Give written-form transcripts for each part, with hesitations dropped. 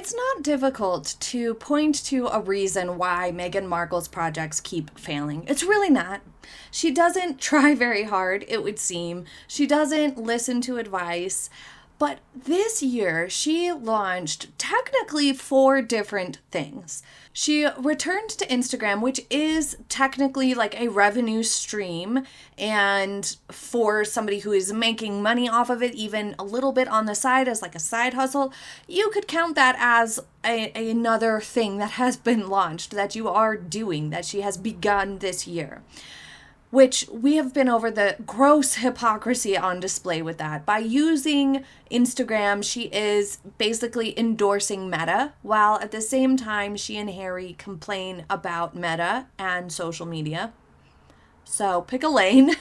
It's not difficult to point to a reason why Meghan Markle's projects keep failing. It's really not. She doesn't try very hard, it would seem. She doesn't listen to advice. But this year, she launched technically 4 different things. She returned to Instagram, which is technically like a revenue stream. And for somebody who is making money off of it, even a little bit on the side as like a side hustle, you could count that as another thing that has been launched, that you are doing, that she has begun this year. Which we have been over the gross hypocrisy on display with that. By using Instagram, she is basically endorsing Meta, while at the same time, she and Harry complain about Meta and social media. So pick a lane.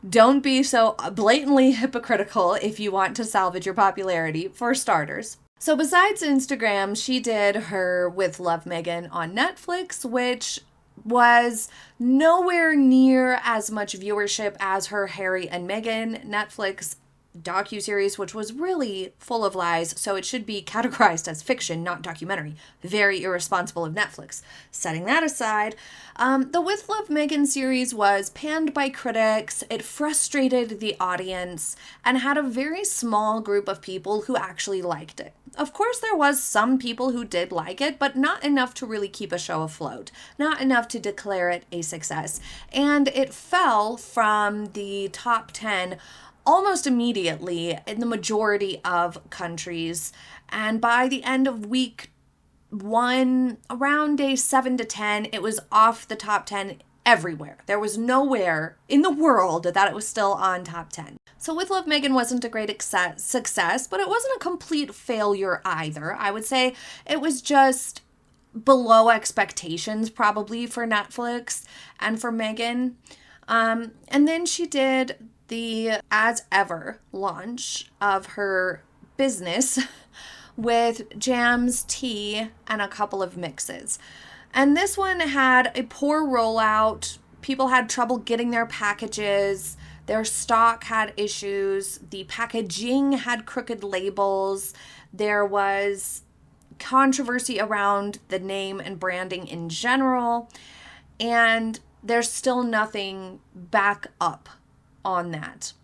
Don't be so blatantly hypocritical if you want to salvage your popularity, for starters. So besides Instagram, she did her With Love Meghan on Netflix, which was nowhere near as much viewership as her Harry and Meghan Netflix docuseries, which was really full of lies, so it should be categorized as fiction, not documentary. Very irresponsible of Netflix. Setting that aside, the With Love Meghan series was panned by critics, it frustrated the audience, and had a very small group of people who actually liked it. Of course, there was some people who did like it, but not enough to really keep a show afloat. Not enough to declare it a success. And it fell from the top 10 almost immediately in the majority of countries. And by the end of week 1, around day 7 to 10, it was off the top 10 everywhere. There was nowhere in the world that it was still on top 10. So With Love Meghan wasn't a great success, but it wasn't a complete failure either. I would say it was just below expectations probably for Netflix and for Meghan. And then she did the As Ever launch of her business with jams, tea, and a couple of mixes. And this one had a poor rollout. People had trouble getting their packages. Their stock had issues. The packaging had crooked labels. There was controversy around the name and branding in general. And there's still nothing back up on that.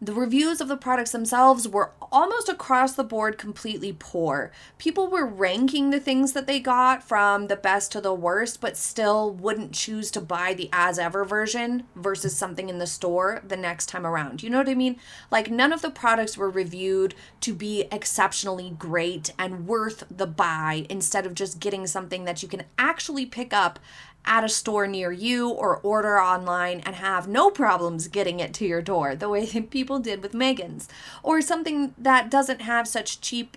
The reviews of the products themselves were almost across the board completely poor. People were ranking the things that they got from the best to the worst, but still wouldn't choose to buy the As Ever version versus something in the store the next time around. You know what I mean? Like, none of the products were reviewed to be exceptionally great and worth the buy, instead of just getting something that you can actually pick up at a store near you or order online and have no problems getting it to your door, the way that people did with Meghan's, or something that doesn't have such cheap,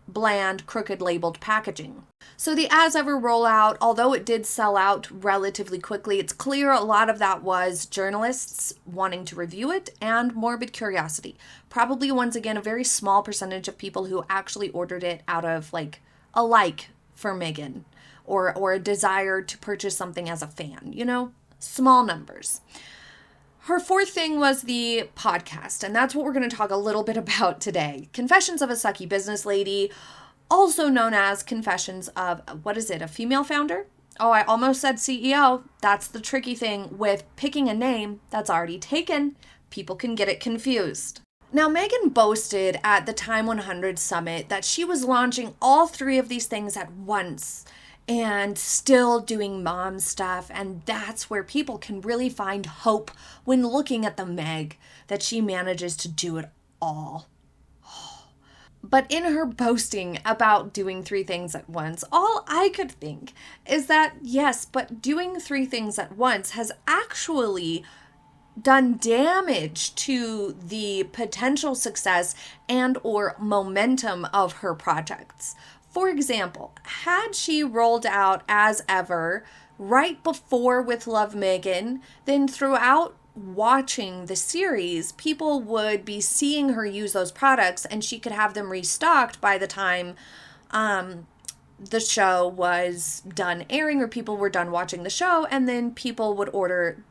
bland, crooked labeled packaging. So the As Ever rollout, although it did sell out relatively quickly, it's clear a lot of that was journalists wanting to review it and morbid curiosity. Probably, once again, a very small percentage of people who actually ordered it out of like a like for Meghan, or a desire to purchase something as a fan, you know, small numbers. Her 4th thing was the podcast, and that's what we're going to talk a little bit about today. Confessions of a Sucky Business Lady, also known as Confessions of, what is it, a female founder? Oh, I almost said CEO. That's the tricky thing with picking a name that's already taken. People can get it confused. Now, Meghan boasted at the Time 100 Summit that she was launching all 3 of these things at once and still doing mom stuff, and that's where people can really find hope when looking at the Meg, that she manages to do it all. But in her boasting about doing 3 things at once, all I could think is that, yes, but doing 3 things at once has actually done damage to the potential success and or momentum of her projects. For example, had she rolled out As Ever right before With Love Meghan, then throughout watching the series, people would be seeing her use those products, and she could have them restocked by the time the show was done airing, or people were done watching the show, and then people would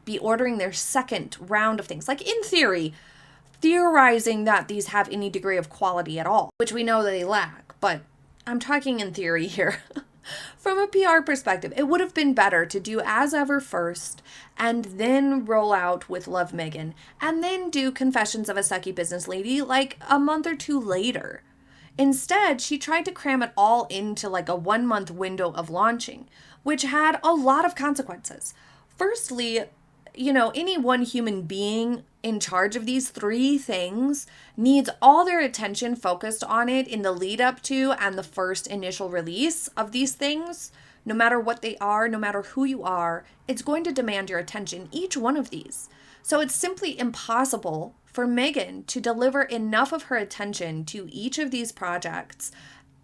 be ordering their second round of things. Like, in theory, theorizing that these have any degree of quality at all, which we know they lack, but I'm talking in theory here. From a PR perspective, it would have been better to do As Ever first and then roll out with Love Meghan and then do Confessions of a Sucky Business Lady like a month or two later. Instead, she tried to cram it all into like a 1 month window of launching, which had a lot of consequences. Firstly, any one human being in charge of these three things needs all their attention focused on it in the lead up to and the first initial release of these things. No matter what they are, no matter who you are, it's going to demand your attention, each one of these. So it's simply impossible for Meghan to deliver enough of her attention to each of these projects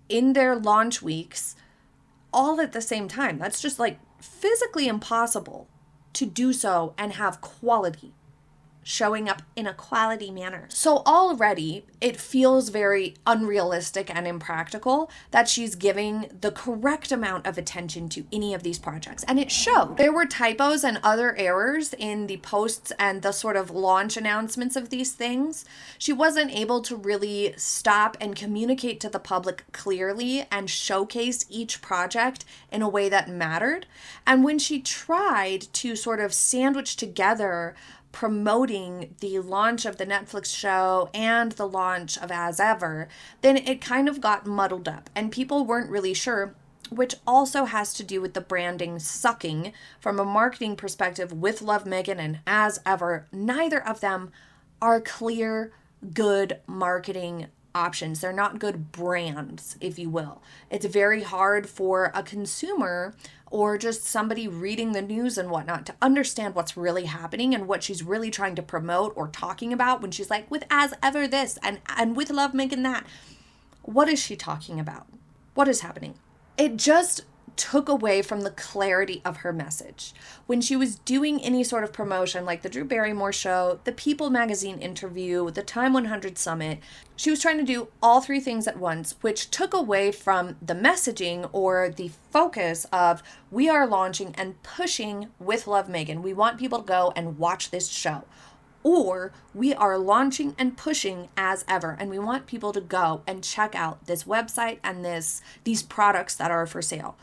in their launch weeks all at the same time. That's just like physically impossible to do so and have quality showing up in a quality manner. So already it feels very unrealistic and impractical that she's giving the correct amount of attention to any of these projects. And it showed. There were typos and other errors in the posts and the sort of launch announcements of these things. She wasn't able to really stop and communicate to the public clearly and showcase each project in a way that mattered. And when she tried to sort of sandwich together promoting the launch of the Netflix show and the launch of As Ever, then it kind of got muddled up and people weren't really sure, which also has to do with the branding sucking from a marketing perspective with Love Meghan and As Ever. Neither of them are clear, good marketing options. They're not good brands, if you will. It's very hard for a consumer or just somebody reading the news and whatnot to understand what's really happening and what she's really trying to promote or talking about when she's like, with As Ever this and with Love Meghan that. What is she talking about? What is happening? It just took away from the clarity of her message. When she was doing any sort of promotion like the Drew Barrymore show, the People magazine interview, the Time 100 summit, she was trying to do all three things at once, which took away from the messaging or the focus of we are launching and pushing with Love Meghan. We want people to go and watch this show. Or we are launching and pushing As Ever, and we want people to go and check out this website and these products that are for sale.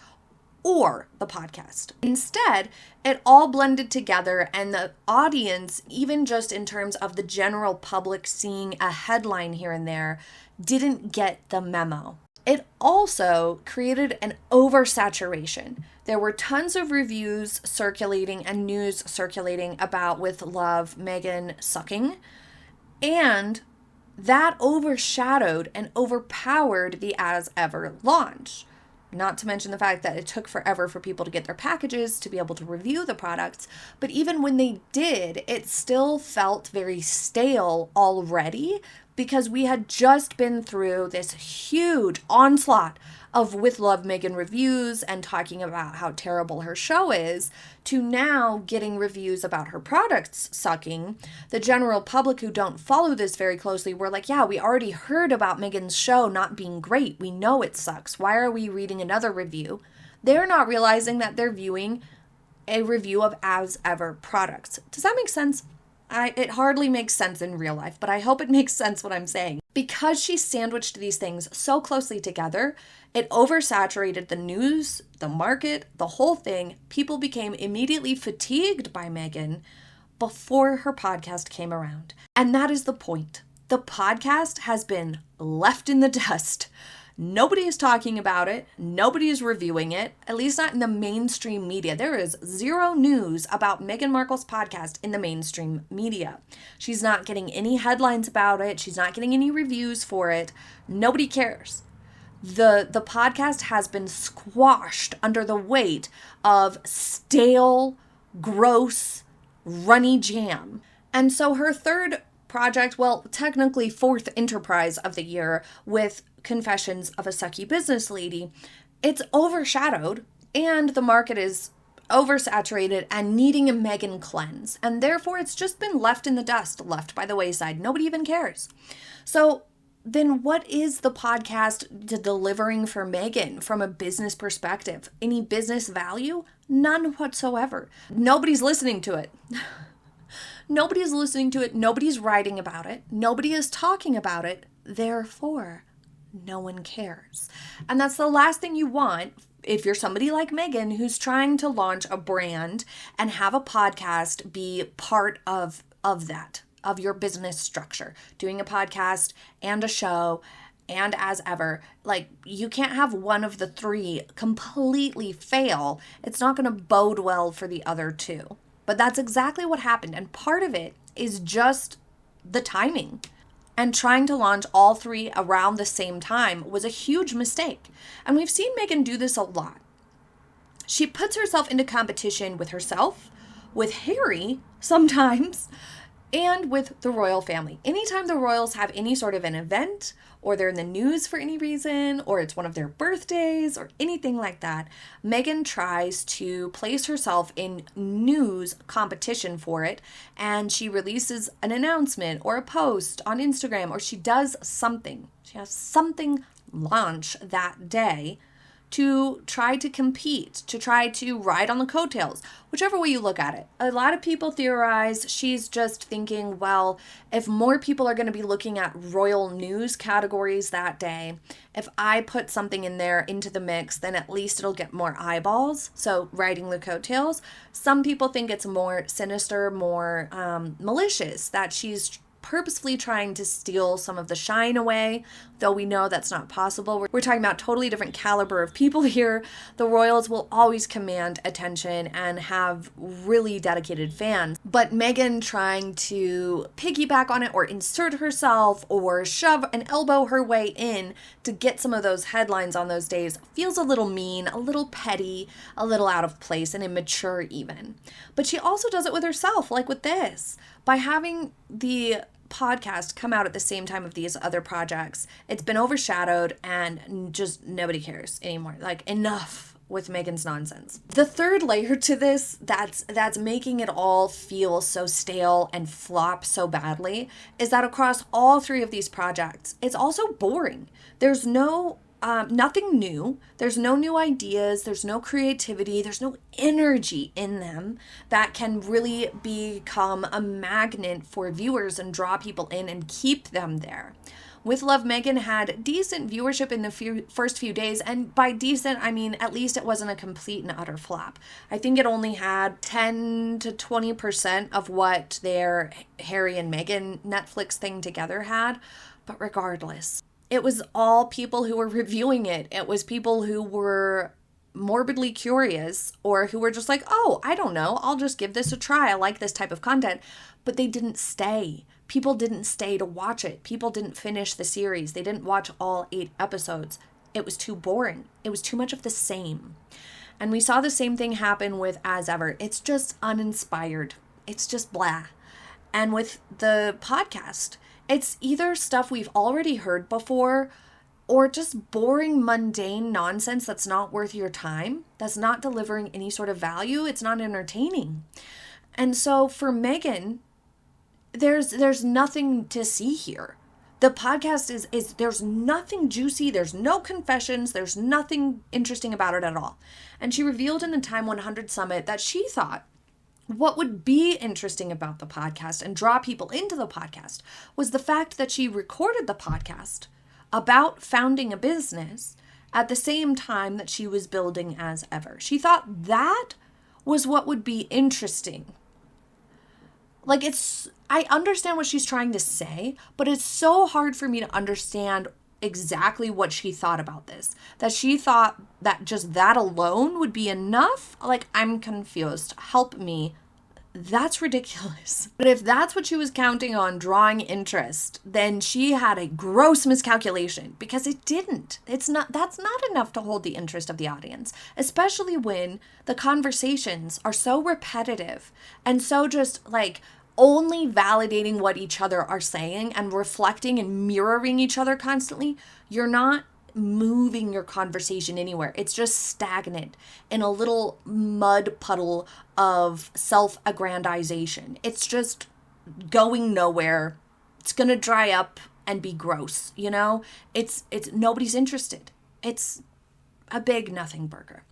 Or the podcast. Instead, it all blended together, and the audience, even just in terms of the general public seeing a headline here and there, didn't get the memo. It also created an oversaturation. There were tons of reviews circulating and news circulating about with Love Meghan sucking, and that overshadowed and overpowered the As Ever launch. Not to mention the fact that it took forever for people to get their packages to be able to review the products. But even when they did, it still felt very stale already because we had just been through this huge onslaught of With Love Meghan reviews and talking about how terrible her show is, to now getting reviews about her products sucking. The general public who don't follow this very closely were like, yeah, we already heard about Meghan's show not being great. We know it sucks. Why are we reading another review? They're not realizing that they're viewing a review of As Ever products. Does that make sense? It hardly makes sense in real life, but I hope it makes sense what I'm saying. Because she sandwiched these things so closely together, it oversaturated the news, the market, the whole thing. People became immediately fatigued by Meghan before her podcast came around. And that is the point. The podcast has been left in the dust. Nobody is talking about it. Nobody is reviewing it, at least not in the mainstream media. There is zero news about Meghan Markle's podcast in the mainstream media. She's not getting any headlines about it. She's not getting any reviews for it. Nobody cares. The podcast has been squashed under the weight of stale, gross, runny jam. And so her third project, well, technically fourth enterprise of the year with Confessions of a Sucky Business Lady, it's overshadowed and the market is oversaturated and needing a Meghan cleanse. And therefore it's just been left in the dust, left by the wayside. Nobody even cares. So then what is the podcast delivering for Meghan from a business perspective? Any business value? None whatsoever. Nobody's listening to it. Nobody's listening to it. Nobody's writing about it. Nobody is talking about it. Therefore, no one cares. And that's the last thing you want if you're somebody like Meghan who's trying to launch a brand and have a podcast be part of that, of your business structure. Doing a podcast and a show and as ever, like, you can't have one of the three completely fail. It's not going to bode well for the other two. But that's exactly what happened. And part of it is just the timing. And trying to launch all three around the same time was a huge mistake. And we've seen Meghan do this a lot. She puts herself into competition with herself, with Harry sometimes, and with the royal family. Anytime the royals have any sort of an event, or they're in the news for any reason, or it's one of their birthdays, or anything like that, Meghan tries to place herself in news competition for it, and she releases an announcement or a post on Instagram, or she does something. She has something launch that day to try to compete, to try to ride on the coattails, whichever way you look at it. A lot of people theorize she's just thinking, well, if more people are going to be looking at royal news categories that day, if I put something in there into the mix, then at least it'll get more eyeballs. So riding the coattails. Some people think it's more sinister, more malicious, that she's purposefully trying to steal some of the shine away, though we know that's not possible. We're talking about totally different caliber of people here. The royals will always command attention and have really dedicated fans. But Meghan trying to piggyback on it or insert herself or shove and elbow her way in to get some of those headlines on those days feels a little mean, a little petty, a little out of place and immature even. But she also does it with herself, like with this. By having the podcast come out at the same time of these other projects, it's been overshadowed and just nobody cares anymore. Like, enough with Meghan's nonsense. The third layer to this that's making it all feel so stale and flop so badly is that across all three of these projects, it's also boring. There's nothing new. There's no new ideas. There's no creativity. There's no energy in them that can really become a magnet for viewers and draw people in and keep them there. With Love, Meghan had decent viewership in the first few days. And by decent, I mean at least it wasn't a complete and utter flop. I think it only had 10 to 20% of what their Harry and Meghan Netflix thing together had. But regardless, it was all people who were reviewing it. It was people who were morbidly curious or who were just like, oh, I don't know, I'll just give this a try. I like this type of content. But they didn't stay. People didn't stay to watch it. People didn't finish the series. They didn't watch all 8 episodes. It was too boring. It was too much of the same. And we saw the same thing happen with As Ever. It's just uninspired. It's just blah. And with the podcast, it's either stuff we've already heard before or just boring, mundane nonsense that's not worth your time, that's not delivering any sort of value. It's not entertaining. And so for Meghan, there's nothing to see here. The podcast is there's nothing juicy, there's no confessions, there's nothing interesting about it at all. And she revealed in the Time 100 Summit that she thought what would be interesting about the podcast and draw people into the podcast was the fact that she recorded the podcast about founding a business at the same time that she was building As Ever. She thought that was what would be interesting. Like, I understand what she's trying to say, but it's so hard for me to understand exactly what she thought about this. That she thought that just that alone would be enough? Like, I'm confused. Help me. That's ridiculous. But if that's what she was counting on drawing interest, then she had a gross miscalculation because it didn't. That's not enough to hold the interest of the audience, especially when the conversations are so repetitive and so just like only validating what each other are saying and reflecting and mirroring each other constantly. You're not moving your conversation anywhere. It's just stagnant in a little mud puddle of self-aggrandization. It's just going nowhere. It's going to dry up and be gross, you know? It's nobody's interested. It's a big nothing burger.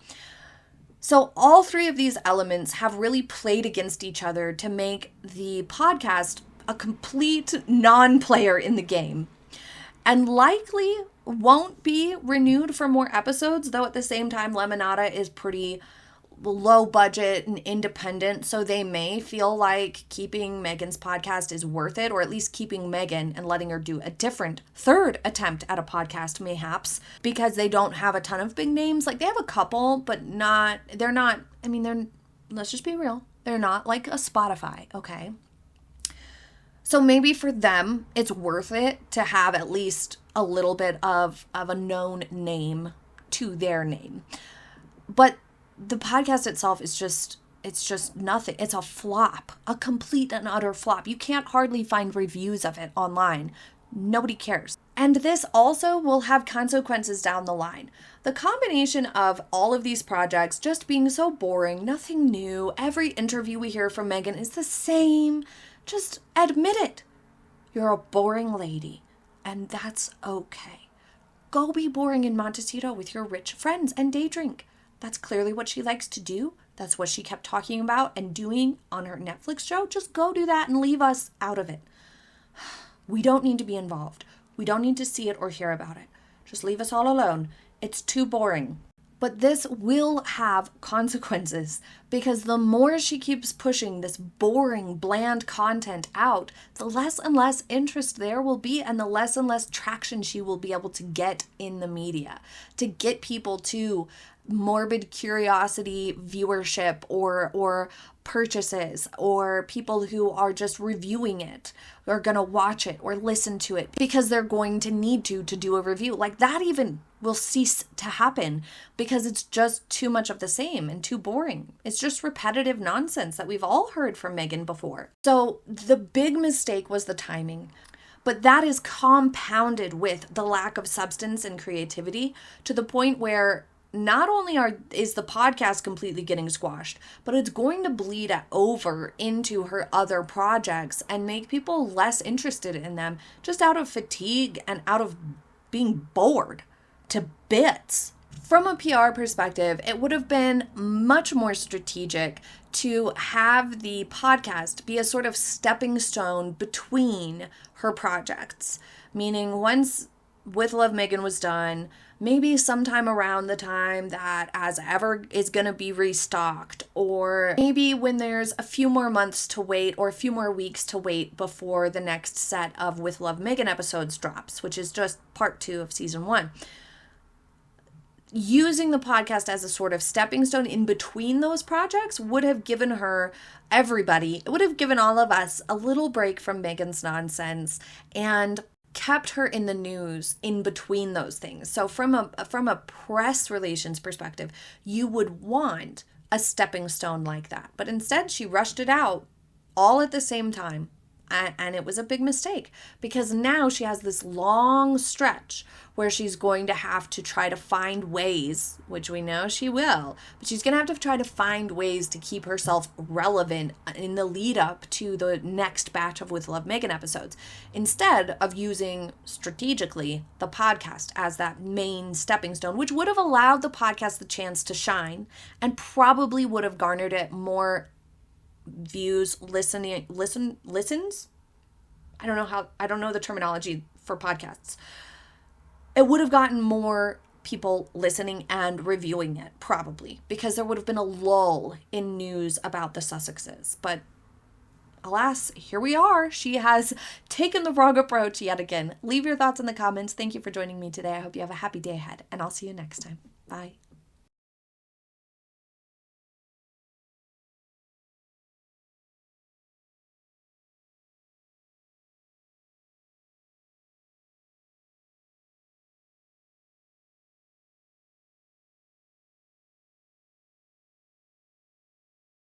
So all three of these elements have really played against each other to make the podcast a complete non-player in the game. And likely won't be renewed for more episodes, though at the same time, Lemonada is pretty low budget and independent, so they may feel like keeping Meghan's podcast is worth it, or at least keeping Meghan and letting her do a different third attempt at a podcast, mayhaps, because they don't have a ton of big names. Like, they have a couple, but let's just be real, they're not like a Spotify, okay? So maybe for them, it's worth it to have at least a little bit of a known name to their name. But the podcast itself is it's just nothing. It's a flop, a complete and utter flop. You can't hardly find reviews of it online. Nobody cares. And this also will have consequences down the line. The combination of all of these projects just being so boring, nothing new, every interview we hear from Meghan is the same. Just admit it. You're a boring lady, and that's okay. Go be boring in Montecito with your rich friends and day drink. That's clearly what she likes to do. That's what she kept talking about and doing on her Netflix show. Just go do that and leave us out of it. We don't need to be involved. We don't need to see it or hear about it. Just leave us all alone. It's too boring. But this will have consequences, because the more she keeps pushing this boring, bland content out, the less and less interest there will be, and the less and less traction she will be able to get in the media, to get people to morbid curiosity viewership or purchases, or people who are just reviewing it are going to watch it or listen to it because they're going to need to do a review. Like, that even will cease to happen because it's just too much of the same and too boring. It's just repetitive nonsense that we've all heard from Meghan before. So the big mistake was the timing. But that is compounded with the lack of substance and creativity to the point where not only is the podcast completely getting squashed, but it's going to bleed over into her other projects and make people less interested in them just out of fatigue and out of being bored to bits. From a PR perspective, it would have been much more strategic to have the podcast be a sort of stepping stone between her projects. Meaning, once With Love Meghan was done, maybe sometime around the time that As Ever is going to be restocked, or maybe when there's a few more months to wait or a few more weeks to wait before the next set of With Love Meghan episodes drops, which is just part 2 of season 1. Using the podcast as a sort of stepping stone in between those projects would have given it would have given all of us a little break from Meghan's nonsense and kept her in the news in between those things. So from a press relations perspective, you would want a stepping stone like that. But instead, she rushed it out all at the same time. And it was a big mistake, because now she has this long stretch where she's going to have to try to find ways, which we know she will, but she's going to have to try to find ways to keep herself relevant in the lead up to the next batch of With Love Meghan episodes, instead of using strategically the podcast as that main stepping stone, which would have allowed the podcast the chance to shine and probably would have garnered it more views, listens. I don't know the terminology for podcasts. It would have gotten more people listening and reviewing it, probably, because there would have been a lull in news about the Sussexes. But alas, here we are. She has taken the wrong approach yet again. Leave your thoughts in the comments. Thank you for joining me today. I hope you have a happy day ahead, and I'll see you next time. Bye.